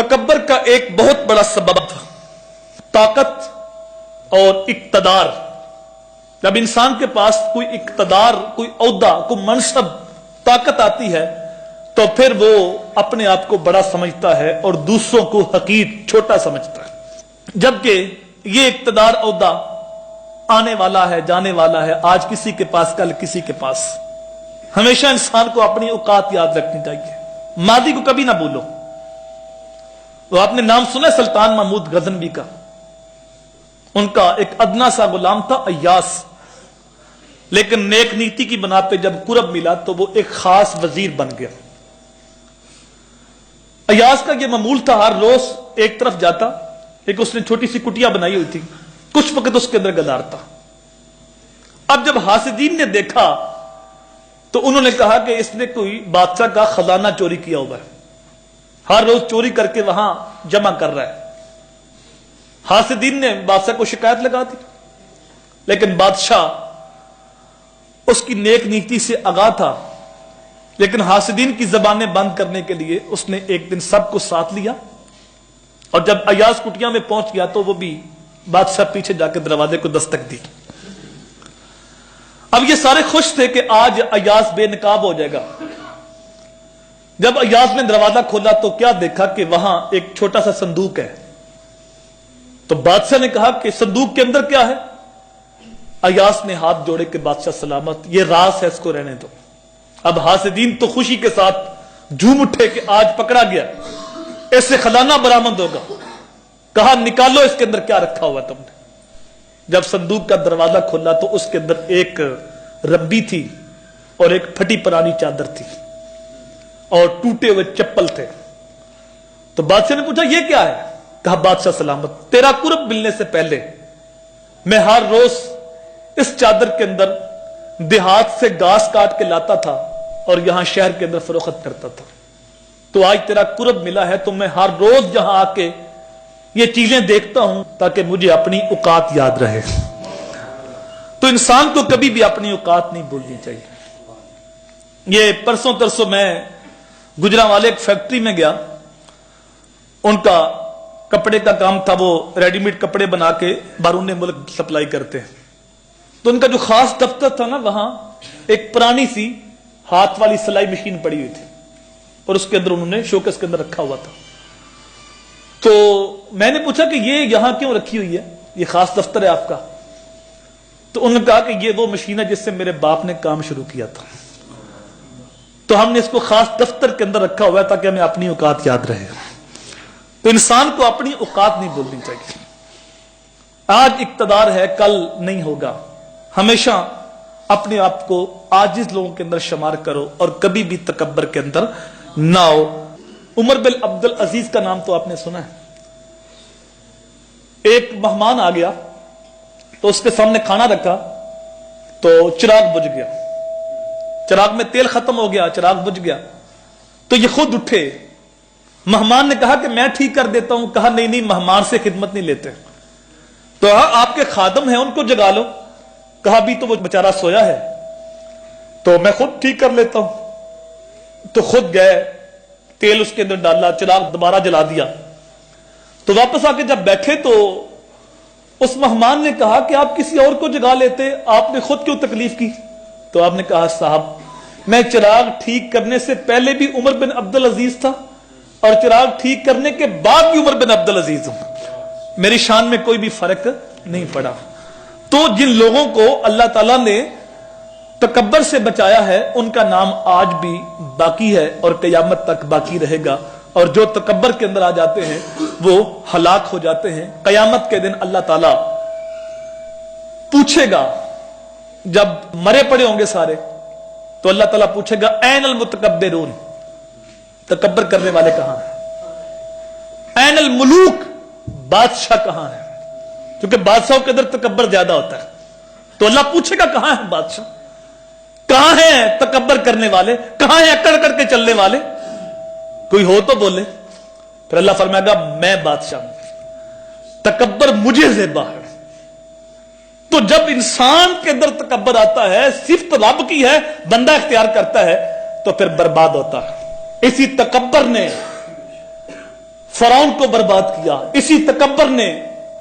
تکبر کا ایک بہت بڑا سبب طاقت اور اقتدار. جب انسان کے پاس کوئی اقتدار، کوئی عہدہ، کوئی منصب، طاقت آتی ہے تو پھر وہ اپنے آپ کو بڑا سمجھتا ہے اور دوسروں کو حقیر، چھوٹا سمجھتا ہے. جبکہ یہ اقتدار، عہدہ آنے والا ہے، جانے والا ہے، آج کسی کے پاس، کل کسی کے پاس. ہمیشہ انسان کو اپنی اوقات یاد رکھنی چاہیے، ماضی کو کبھی نہ بھولو. وہ آپ نے نام سنا ہے سلطان محمود غزنوی کا؟ ان کا ایک ادنا سا غلام تھا ایاس، لیکن نیک نیتی کی بنا پہ جب قرب ملا تو وہ ایک خاص وزیر بن گیا. ایاس کا یہ معمول تھا، ہر روز ایک طرف جاتا، ایک اس نے چھوٹی سی کٹیا بنائی ہوئی تھی، کچھ وقت اس کے اندر گزارتا. اب جب حاسدین نے دیکھا تو انہوں نے کہا کہ اس نے کوئی بادشاہ کا خزانہ چوری کیا ہوا ہے، ہر روز چوری کر کے وہاں جمع کر رہا ہے. حاسدین نے بادشاہ کو شکایت لگا دی، لیکن بادشاہ اس کی نیک نیتی سے آگاہ تھا. لیکن حاسدین کی زبانیں بند کرنے کے لیے اس نے ایک دن سب کو ساتھ لیا، اور جب ایاس کٹیا میں پہنچ گیا تو وہ بھی بادشاہ پیچھے جا کے دروازے کو دستک دی. اب یہ سارے خوش تھے کہ آج ایاس بے نقاب ہو جائے گا. جب ایاس نے دروازہ کھولا تو کیا دیکھا کہ وہاں ایک چھوٹا سا صندوق ہے. تو بادشاہ نے کہا کہ صندوق کے اندر کیا ہے؟ ایاس نے ہاتھ جوڑے کہ بادشاہ سلامت، یہ راز ہے، اس کو رہنے دو. اب حاسدین تو خوشی کے ساتھ جھوم اٹھے کہ آج پکڑا گیا، اس سے خزانہ برآمد ہوگا. کہا نکالو اس کے اندر کیا رکھا ہوا تم نے. جب صندوق کا دروازہ کھولا تو اس کے اندر ایک ربی تھی اور ایک پھٹی پرانی چادر تھی اور ٹوٹے ہوئے چپل تھے. تو بادشاہ نے پوچھا یہ کیا ہے؟ کہا بادشاہ سلامت، تیرا قرب ملنے سے پہلے میں ہر روز اس چادر کے اندر دیہات سے گھاس کاٹ کے لاتا تھا اور یہاں شہر کے اندر فروخت کرتا تھا. تو آج تیرا قرب ملا ہے تو میں ہر روز یہاں آ کے یہ چیزیں دیکھتا ہوں تاکہ مجھے اپنی اوقات یاد رہے. تو انسان کو کبھی بھی اپنی اوقات نہیں بھولنی چاہیے. یہ پرسوں ترسوں میں گجرانوالے ایک فیکٹری میں گیا، ان کا کپڑے کا کام تھا، وہ ریڈی میڈ کپڑے بنا کے بیرون ملک سپلائی کرتے ہیں. تو ان کا جو خاص دفتر تھا نا، وہاں ایک پرانی سی ہاتھ والی سلائی مشین پڑی ہوئی تھی اور اس کے اندر انہوں نے شوکیس کے اندر رکھا ہوا تھا. تو میں نے پوچھا کہ یہ یہاں کیوں رکھی ہوئی ہے، یہ خاص دفتر ہے آپ کا؟ تو انہوں نے کہا کہ یہ وہ مشین ہے جس سے میرے باپ نے کام شروع کیا تھا، تو ہم نے اس کو خاص دفتر کے اندر رکھا ہوا ہے تاکہ ہمیں اپنی اوقات یاد رہے. تو انسان کو اپنی اوقات نہیں بھولنی چاہیے. آج اقتدار ہے، کل نہیں ہوگا. ہمیشہ اپنے آپ کو عاجز لوگوں کے اندر شمار کرو اور کبھی بھی تکبر کے اندر نہ ہو. عمر بن عبد العزیز کا نام تو آپ نے سنا ہے. ایک مہمان آ گیا تو اس کے سامنے کھانا رکھا تو چراغ بجھ گیا، چراغ میں تیل ختم ہو گیا، چراغ بجھ گیا. تو یہ خود اٹھے. مہمان نے کہا کہ میں ٹھیک کر دیتا ہوں. کہا نہیں نہیں، مہمان سے خدمت نہیں لیتے. تو آپ کے خادم ہیں، ان کو جگا لو. کہا بھی تو وہ بیچارہ سویا ہے تو میں خود ٹھیک کر لیتا ہوں. تو خود گئے، تیل اس کے اندر ڈالا، چراغ دوبارہ جلا دیا. تو واپس آ کے جب بیٹھے تو اس مہمان نے کہا کہ آپ کسی اور کو جگا لیتے، آپ نے خود کیوں تکلیف کی؟ تو آپ نے کہا صاحب، میں چراغ ٹھیک کرنے سے پہلے بھی عمر بن عبد العزیز تھا اور چراغ ٹھیک کرنے کے بعد بھی عمر بن عبد العزیز ہوں، میری شان میں کوئی بھی فرق نہیں پڑا. تو جن لوگوں کو اللہ تعالیٰ نے تکبر سے بچایا ہے ان کا نام آج بھی باقی ہے اور قیامت تک باقی رہے گا. اور جو تکبر کے اندر آ جاتے ہیں وہ ہلاک ہو جاتے ہیں. قیامت کے دن اللہ تعالیٰ پوچھے گا، جب مرے پڑے ہوں گے سارے، تو اللہ تعالیٰ پوچھے گا این المتکبرون، تکبر کرنے والے کہاں ہیں؟ این الملوک، بادشاہ کہاں ہیں؟ کیونکہ بادشاہوں کے اندر تکبر زیادہ ہوتا ہے. تو اللہ پوچھے گا کہاں ہیں بادشاہ، کہاں ہیں تکبر کرنے والے، کہاں ہیں اکڑ کر کے چلنے والے؟ کوئی ہو تو بولے. پھر اللہ فرمائے گا میں بادشاہ ہوں، تکبر مجھے زیبا ہے. تو جب انسان کے اندر تکبر آتا ہے، صفت رب کی ہے، بندہ اختیار کرتا ہے، تو پھر برباد ہوتا ہے. اسی تکبر نے فرعون کو برباد کیا، اسی تکبر نے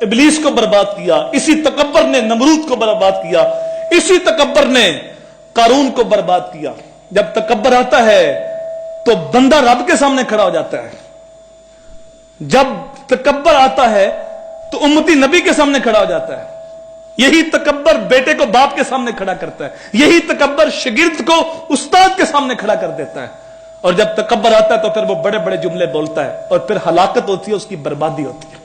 ابلیس کو برباد کیا، اسی تکبر نے نمرود کو برباد کیا، اسی تکبر نے قارون کو برباد کیا۔ جب تکبر آتا ہے تو بندہ رب کے سامنے کھڑا ہو جاتا ہے، جب تکبر آتا ہے تو امتی نبی کے سامنے کھڑا ہو جاتا ہے۔ یہی تکبر بیٹے کو باپ کے سامنے کھڑا کرتا ہے، یہی تکبر شاگرد کو استاد کے سامنے کھڑا کر دیتا ہے۔ اور جب تکبر آتا ہے تو پھر وہ بڑے بڑے جملے بولتا ہے اور پھر ہلاکت ہوتی ہے، اس کی بربادی ہوتی ہے۔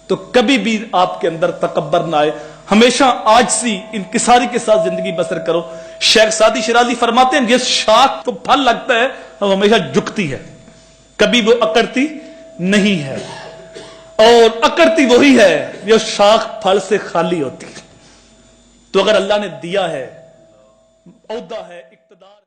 تو کبھی بھی آپ کے اندر تکبر نہ آئے، ہمیشہ عاجزی انکساری کے ساتھ زندگی بسر کرو۔ شیخ سعدی شیرازی فرماتے ہیں جس شاخ کو پھل لگتا ہے وہ ہمیشہ جھکتی ہے، کبھی وہ اکڑتی نہیں ہے، اور اکڑتی وہی ہے جو شاخ پھل سے خالی ہوتی ہے۔ تو اگر اللہ نے دیا ہے، عہدہ ہے،